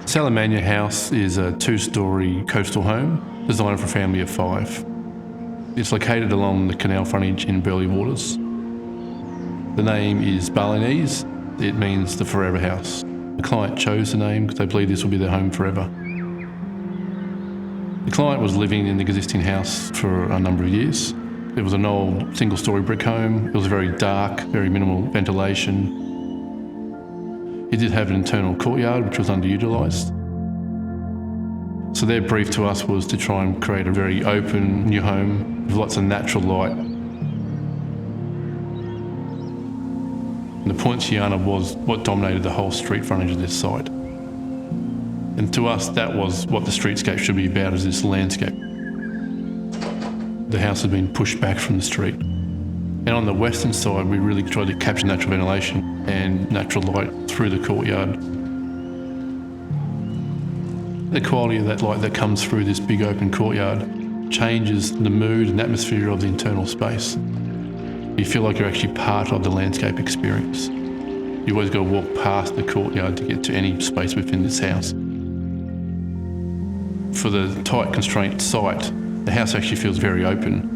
Selamanya House is a two-storey coastal home designed for a family of 5. It's located along the canal frontage in Burleigh Waters. The name is Balinese. It means the forever house. The client chose the name because they believe this will be their home forever. The client was living in the existing house for a number of years. It was an old single-storey brick home. It was very dark, very minimal ventilation. It did have an internal courtyard which was underutilised. So their brief to us was to try and create a very open new home with lots of natural light. And the poinciana was what dominated the whole street frontage of this site. And to us, that was what the streetscape should be about, is this landscape. The house had been pushed back from the street. And on the western side, we really tried to capture natural ventilation and natural light through the courtyard. The quality of that light that comes through this big open courtyard changes the mood and atmosphere of the internal space. You feel like you're actually part of the landscape experience. You always got to walk past the courtyard to get to any space within this house. For the tight constraint site, the house actually feels very open.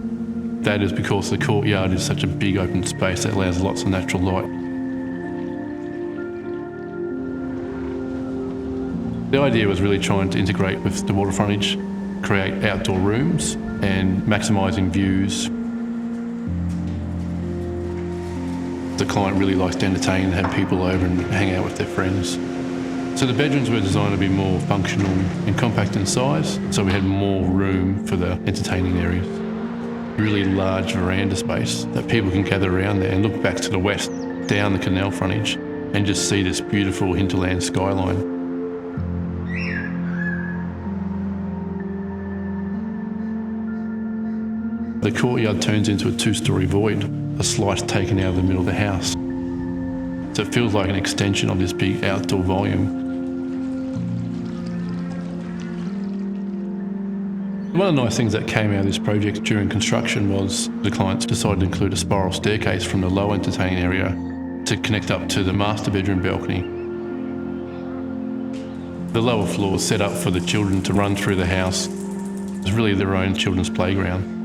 That is because the courtyard is such a big open space that allows lots of natural light. The idea was really trying to integrate with the water frontage, create outdoor rooms and maximising views. The client really likes to entertain and have people over and hang out with their friends. So the bedrooms were designed to be more functional and compact in size, so we had more room for the entertaining areas. Really large veranda space that people can gather around there and look back to the west, down the canal frontage, and just see this beautiful hinterland skyline. The courtyard turns into a 2-storey void, a slice taken out of the middle of the house. So it feels like an extension of this big outdoor volume. One of the nice things that came out of this project during construction was the clients decided to include a spiral staircase from the low entertaining area to connect up to the master bedroom balcony. The lower floor was set up for the children to run through the house. It was really their own children's playground.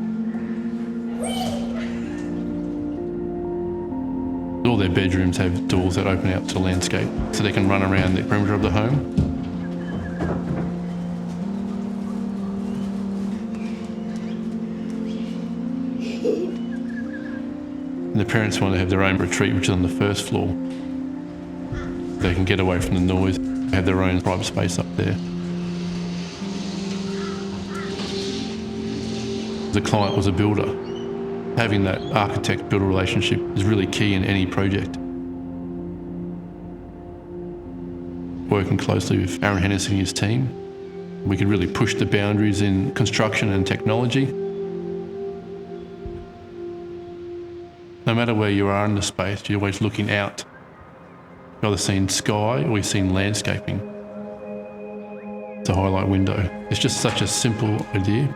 All their bedrooms have doors that open out to the landscape so they can run around the perimeter of the home. And the parents want to have their own retreat, which is on the first floor. They can get away from the noise, have their own private space up there. The client was a builder. Having that architect-builder relationship is really key in any project. Working closely with Aaron Hennessy and his team, we could really push the boundaries in construction and technology. No matter where you are in the space, you're always looking out. You've either seen sky or you've seen landscaping. It's a highlight window. It's just such a simple idea,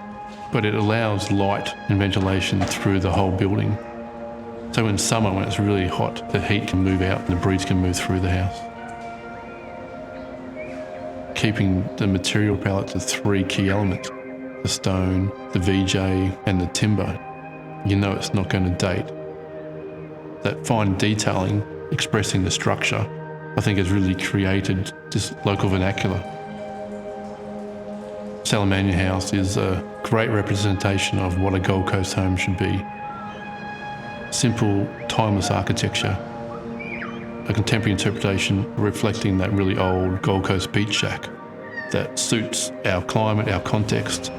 but it allows light and ventilation through the whole building. So in summer, when it's really hot, the heat can move out and the breeze can move through the house. Keeping the material palette to 3 key elements, the stone, the VJ and the timber, you know it's not going to date. That fine detailing expressing the structure, I think has really created this local vernacular. Selamanya House is a great representation of what a Gold Coast home should be. Simple, timeless architecture, a contemporary interpretation reflecting that really old Gold Coast beach shack that suits our climate, our context.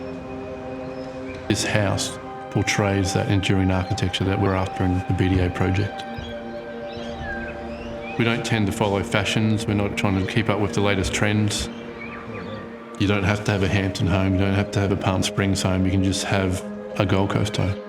This house portrays that enduring architecture that we're after in the BDA project. We don't tend to follow fashions, we're not trying to keep up with the latest trends. You don't have to have a Hampton home, you don't have to have a Palm Springs home, you can just have a Gold Coast home.